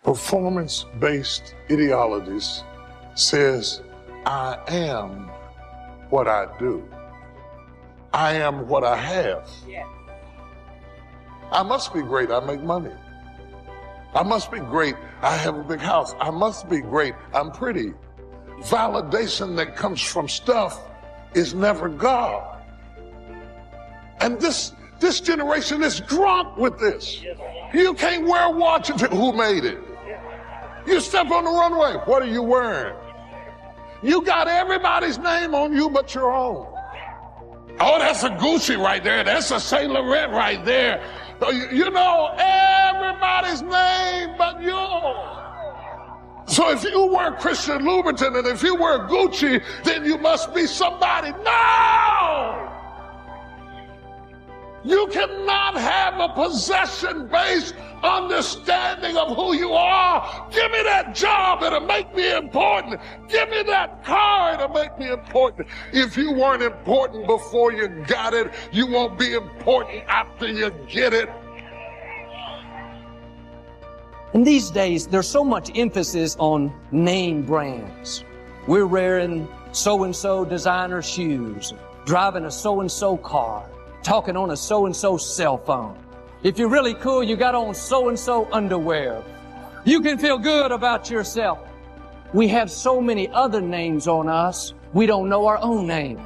Performance-based ideologies says, I am what I do. I am what I have. I must be great, I make money. I must be great, I have a big house. I must be great, I'm pretty. Validation that comes from stuff is never God. And this generation is drunk with this. You can't wear a watch and say, who made it? You step on the runway, what are you wearing? You got everybody's name on you but your own. Oh, that's a Gucci right there. That's a Saint Laurent right there. You know everybody's name but yours. So if you wear Christian Louboutin and if you wear Gucci, then you must be somebody. No! You cannot have a possession-based understanding of who you are. Give me that job, it'll make me important. Give me that car, it'll make me important. If you weren't important before you got it, you won't be important after you get it. In these days, there's so much emphasis on name brands. We're wearing so-and-so designer shoes, driving a so-and-so car, talking on a so-and-so cell phone. If you're really cool, you got on so-and-so underwear. You can feel good about yourself. We have so many other names on us, we don't know our own name.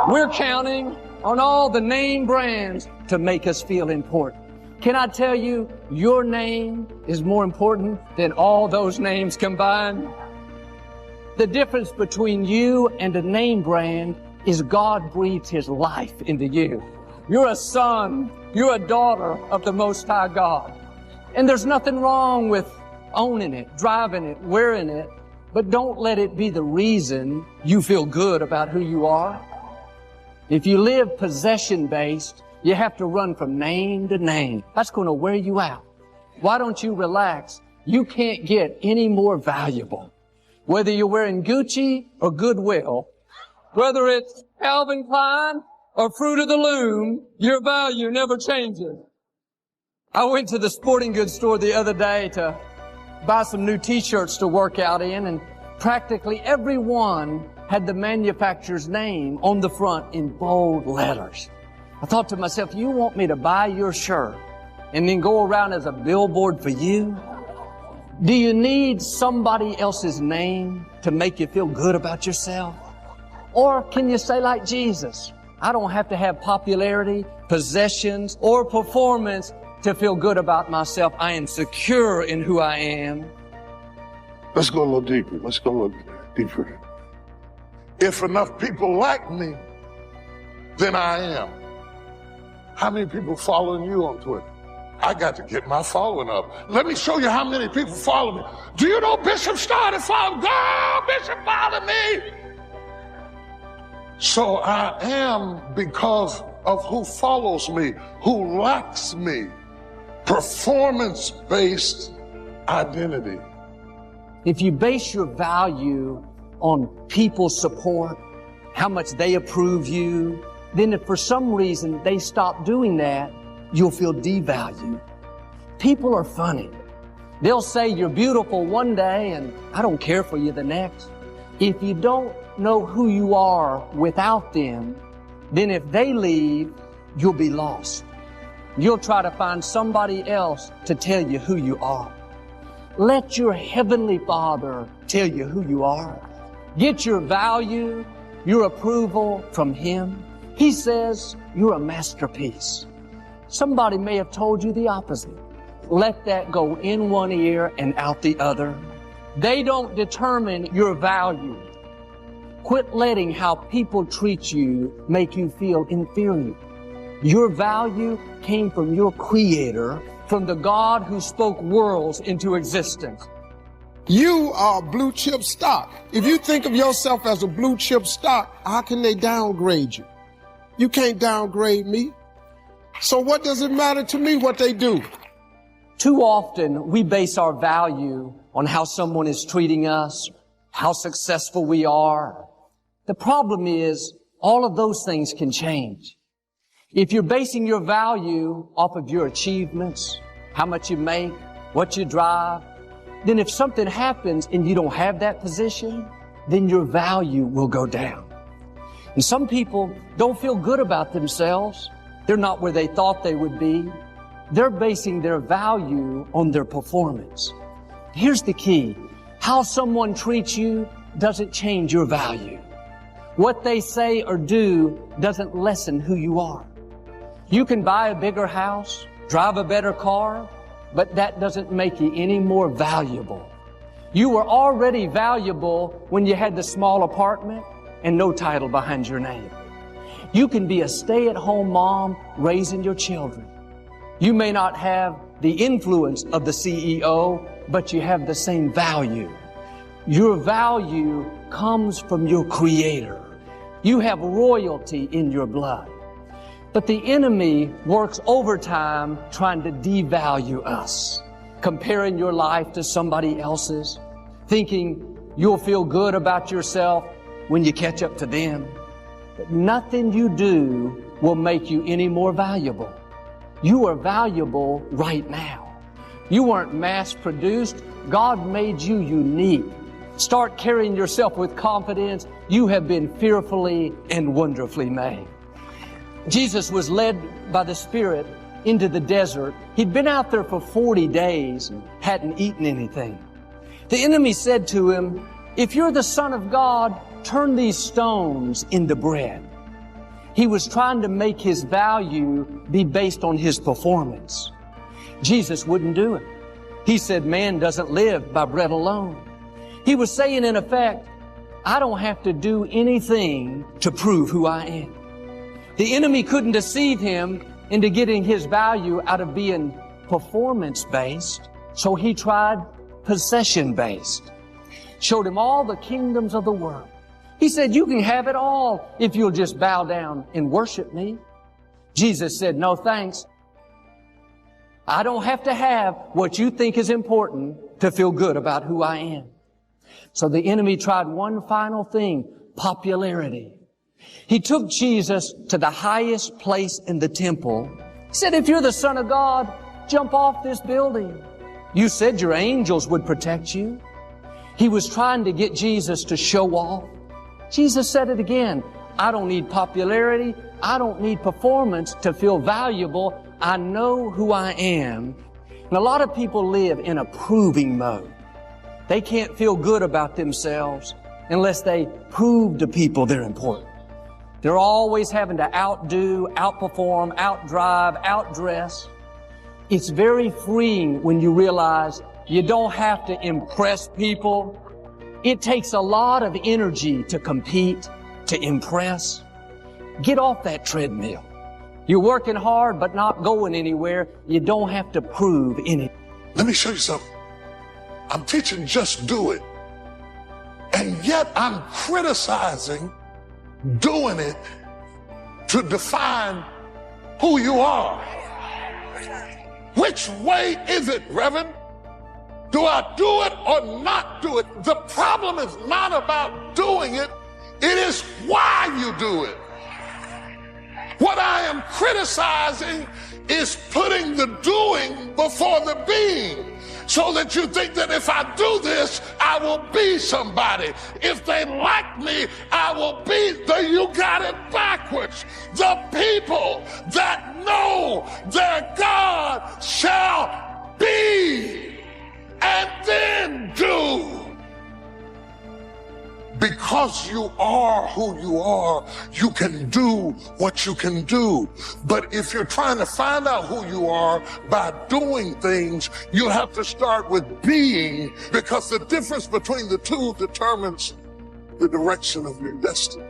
We're counting on all the name brands to make us feel important. Can I tell you, your name is more important than all those names combined? The difference between you and a name brand is God breathed His life into you. You're a son, you're a daughter of the Most High God. And there's nothing wrong with owning it, driving it, wearing it, but don't let it be the reason you feel good about who you are. If you live possession-based, you have to run from name to name. That's going to wear you out. Why don't you relax? You can't get any more valuable. Whether you're wearing Gucci or Goodwill, whether it's Calvin Klein or Fruit of the Loom, your value never changes. I went to the sporting goods store the other day to buy some new t-shirts to work out in, and practically every one had the manufacturer's name on the front in bold letters. I thought to myself, you want me to buy your shirt and then go around as a billboard for you? Do you need somebody else's name to make you feel good about yourself? Or can you say like Jesus, I don't have to have popularity, possessions, or performance to feel good about myself. I am secure in who I am. Let's go a little deeper. Let's go a little deeper. If enough people like me, then I am. How many people following you on Twitter? I got to get my following up. Let me show you how many people follow me. Do you know Bishop started following? Go, Bishop, follow me. So I am because of who follows me, who likes me. Performance-based identity. If you base your value on people's support, how much they approve you, then if for some reason they stop doing that, you'll feel devalued. People are funny. They'll say you're beautiful one day and I don't care for you the next. If you don't know who you are without them, then if they leave, you'll be lost. You'll try to find somebody else to tell you who you are. Let your Heavenly Father tell you who you are. Get your value, your approval from Him. He says you're a masterpiece. Somebody may have told you the opposite. Let that go in one ear and out the other. They don't determine your value. Quit letting how people treat you make you feel inferior. Your value came from your Creator, from the God who spoke worlds into existence. You are blue chip stock. If you think of yourself as a blue chip stock, how can they downgrade you? You can't downgrade me. So what does it matter to me what they do? Too often we base our value on how someone is treating us, how successful we are. The problem is all of those things can change. If you're basing your value off of your achievements, how much you make, what you drive, then if something happens and you don't have that position, then your value will go down. And some people don't feel good about themselves. They're not where they thought they would be. They're basing their value on their performance. Here's the key. How someone treats you doesn't change your value. What they say or do doesn't lessen who you are. You can buy a bigger house, drive a better car, but that doesn't make you any more valuable. You were already valuable when you had the small apartment and no title behind your name. You can be a stay-at-home mom raising your children. You may not have the influence of the CEO, but you have the same value. Your value comes from your Creator. You have royalty in your blood. But the enemy works overtime trying to devalue us, comparing your life to somebody else's, thinking you'll feel good about yourself when you catch up to them. But nothing you do will make you any more valuable. You are valuable right now. You weren't mass-produced. God made you unique. Start carrying yourself with confidence. You have been fearfully and wonderfully made. Jesus was led by the Spirit into the desert. He'd been out there for 40 days and hadn't eaten anything. The enemy said to him, "If you're the Son of God, turn these stones into bread." He was trying to make his value be based on his performance. Jesus wouldn't do it. He said, "Man doesn't live by bread alone." He was saying, in effect, I don't have to do anything to prove who I am. The enemy couldn't deceive him into getting his value out of being performance-based, so he tried possession-based. Showed him all the kingdoms of the world. He said, "You can have it all if you'll just bow down and worship me." Jesus said, "No thanks. I don't have to have what you think is important to feel good about who I am." So the enemy tried one final thing, popularity. He took Jesus to the highest place in the temple. He said, "If you're the Son of God, jump off this building. You said your angels would protect you." He was trying to get Jesus to show off. Jesus said it again, "I don't need popularity. I don't need performance to feel valuable. I know who I am." And a lot of people live in a proving mode. They can't feel good about themselves unless they prove to people they're important. They're always having to outdo, outperform, outdrive, outdress. It's very freeing when you realize you don't have to impress people. It takes a lot of energy to compete, to impress. Get off that treadmill. You're working hard but not going anywhere. You don't have to prove anything. Let me show you something. I'm teaching just do it. And yet I'm criticizing doing it to define who you are. Which way is it, Reverend? Do I do it or not do it? The problem is not about doing it. It is why you do it. What I am criticizing is putting the doing before the being, so that you think that if I do this, I will be somebody. If they like me, I will be. You got it backwards. The people that know their God shall be, and then do. Because you are who you are, you can do what you can do. But if you're trying to find out who you are by doing things, you have to start with being, because the difference between the two determines the direction of your destiny.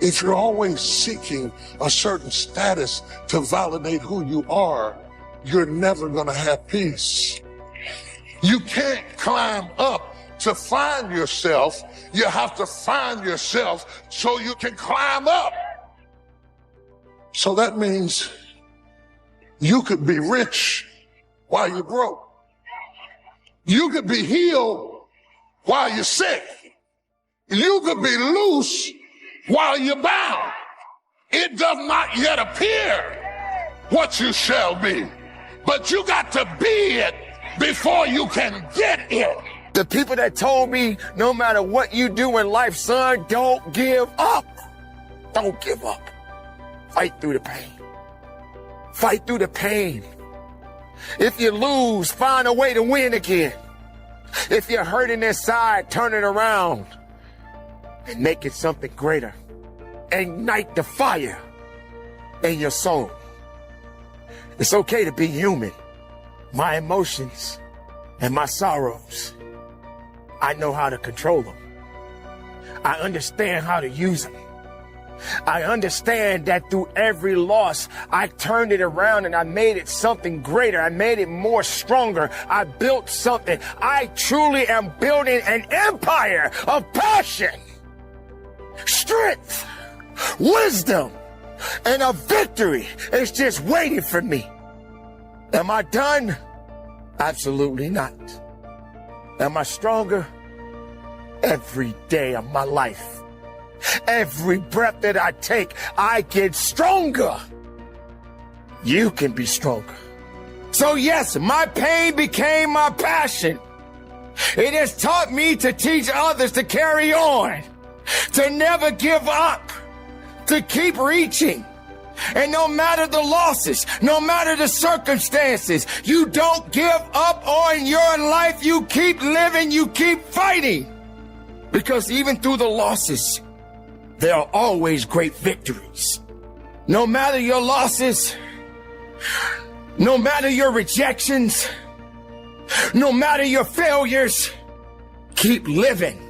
If you're always seeking a certain status to validate who you are, you're never going to have peace. You can't climb up to find yourself. You have to find yourself so you can climb up. So that means you could be rich while you're broke. You could be healed while you're sick. You could be loose while you're bound. It does not yet appear what you shall be, but you got to be it before you can get it. The people that told me, no matter what you do in life, son, don't give up. Don't give up. Fight through the pain. Fight through the pain. If you lose, find a way to win again. If you're hurting inside, turn it around and make it something greater. Ignite the fire in your soul. It's okay to be human. My emotions and my sorrows, I know how to control them. I understand how to use them. I understand that through every loss, I turned it around and I made it something greater. I made it more stronger. I built something. I truly am building an empire of passion, strength, wisdom, and a victory is just waiting for me. Am I done? Absolutely not. Am I stronger? Every day of my life. Every breath that I take, I get stronger. You can be stronger. So yes, my pain became my passion. It has taught me to teach others to carry on, to never give up, to keep reaching. And no matter the losses, no matter the circumstances, you don't give up on your life. You keep living, you keep fighting. Because even through the losses, there are always great victories. No matter your losses, no matter your rejections, no matter your failures, keep living.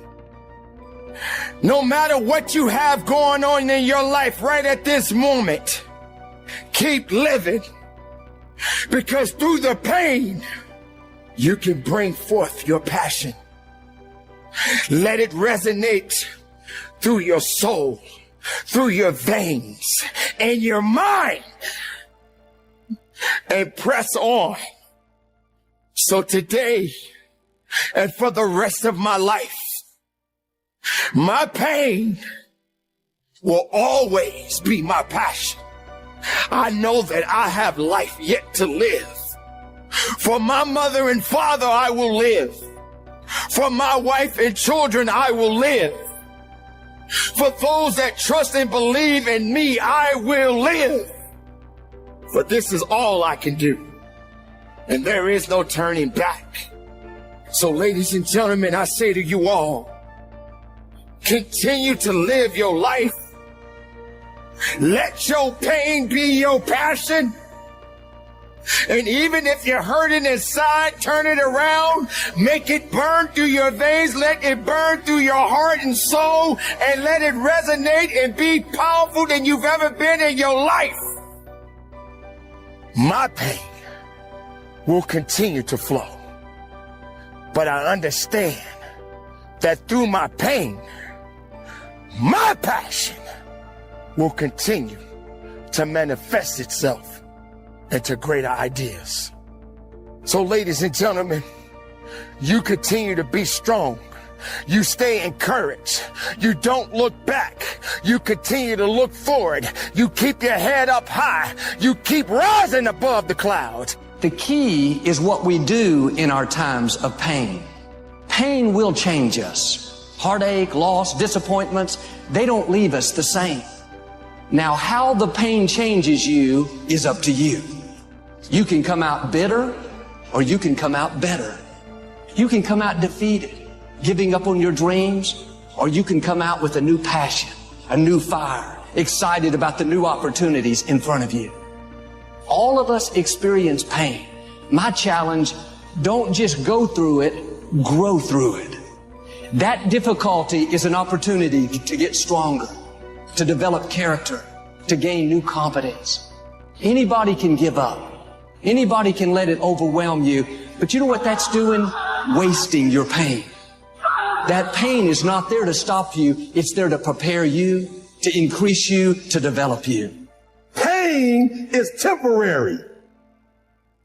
No matter what you have going on in your life right at this moment, keep living. Because through the pain, you can bring forth your passion. Let it resonate through your soul, through your veins, and your mind. And press on. So today, and for the rest of my life, my pain will always be my passion. I know that I have life yet to live. For my mother and father, I will live. For my wife and children, I will live. For those that trust and believe in me, I will live. For this is all I can do. And there is no turning back. So ladies and gentlemen, I say to you all, continue to live your life. Let your pain be your passion. And even if you're hurting inside, turn it around. Make it burn through your veins. Let it burn through your heart and soul. And let it resonate and be powerful than you've ever been in your life. My pain will continue to flow. But I understand that through my pain, my passion will continue to manifest itself into greater ideas. So ladies and gentlemen, you continue to be strong. You stay encouraged. You don't look back. You continue to look forward. You keep your head up high. You keep rising above the clouds. The key is what we do in our times of pain. Pain will change us. Heartache, loss, disappointments, they don't leave us the same. Now, how the pain changes you is up to you. You can come out bitter, or you can come out better. You can come out defeated, giving up on your dreams, or you can come out with a new passion, a new fire, excited about the new opportunities in front of you. All of us experience pain. My challenge, don't just go through it, grow through it. That difficulty is an opportunity to get stronger, to develop character, to gain new confidence. Anybody can give up. Anybody can let it overwhelm you. But you know what that's doing? Wasting your pain. That pain is not there to stop you. It's there to prepare you, to increase you, to develop you. Pain is temporary.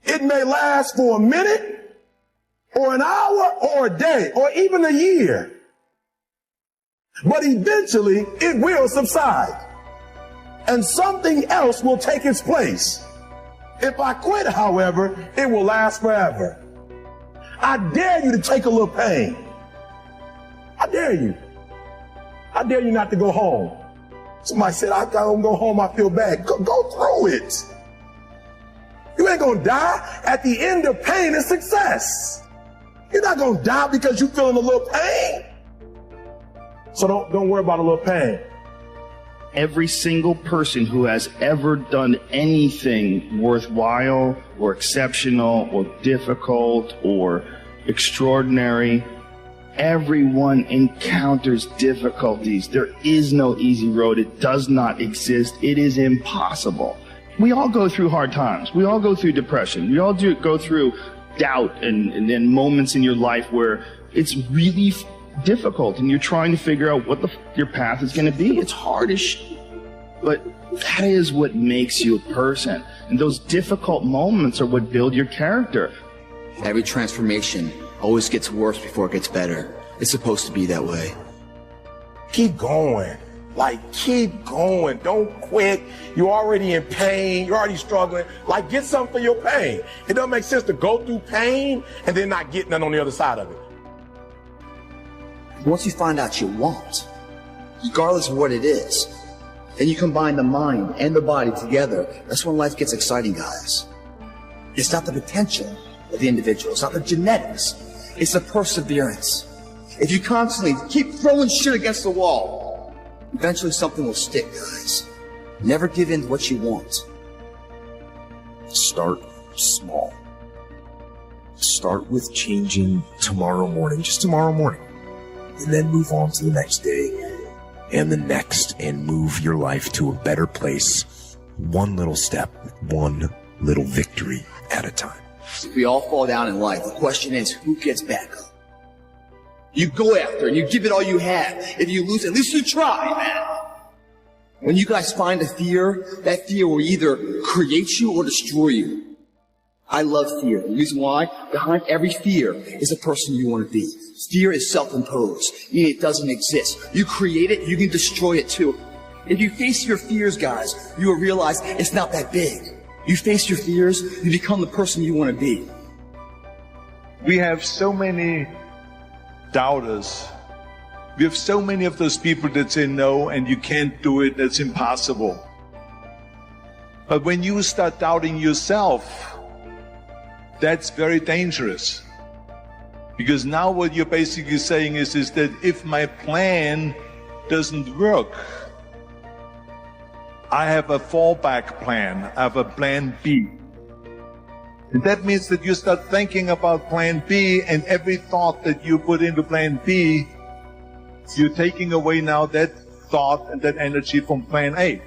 It may last for a minute, or an hour, or a day, or even a year. But eventually, it will subside. And something else will take its place. If I quit, however, it will last forever. I dare you to take a little pain. I dare you. I dare you not to go home. Somebody said, I don't go home, I feel bad. Go through it. You ain't gonna die. At the end of pain is success. You're not gonna die because you're feeling a little pain. So don't worry about a little pain. Every single person who has ever done anything worthwhile or exceptional or difficult or extraordinary, everyone encounters difficulties. There is no easy road. It does not exist. It is impossible. We all go through hard times. We all go through depression. We all go through doubt and then moments in your life where it's really difficult and you're trying to figure out what your path is going to be. It's hard as shit. But that is what makes you a person. And those difficult moments are what build your character. Every transformation always gets worse before it gets better. It's supposed to be that way. Keep going. Keep going. Don't quit. You're already in pain. You're already struggling. Get something for your pain. It doesn't make sense to go through pain and then not get none on the other side of it. Once you find out you want, regardless of what it is, and you combine the mind and the body together, that's when life gets exciting, guys. It's not the potential of the individual. It's not the genetics. It's the perseverance. If you constantly keep throwing shit against the wall, eventually something will stick, guys. Never give in to what you want. Start small. Start with changing tomorrow morning, just tomorrow morning. And then move on to the next day and the next, and move your life to a better place. One little step, one little victory at a time. We all fall down in life. The question is, who gets back up? You go after and you give it all you have. If you lose, at least you try, man. When you guys find a fear, that fear will either create you or destroy you. I love fear. The reason why? Behind every fear is a person you want to be. Fear is self-imposed, meaning it doesn't exist. You create it, you can destroy it too. If you face your fears, guys, you will realize it's not that big. You face your fears, you become the person you want to be. We have so many doubters. We have so many of those people that say no and you can't do it, that's impossible. But when you start doubting yourself, that's very dangerous. Because now what you're basically saying is that if my plan doesn't work, I have a fallback plan, I have a plan B. And that means that you start thinking about plan B, and every thought that you put into plan B, you're taking away now that thought and that energy from plan A.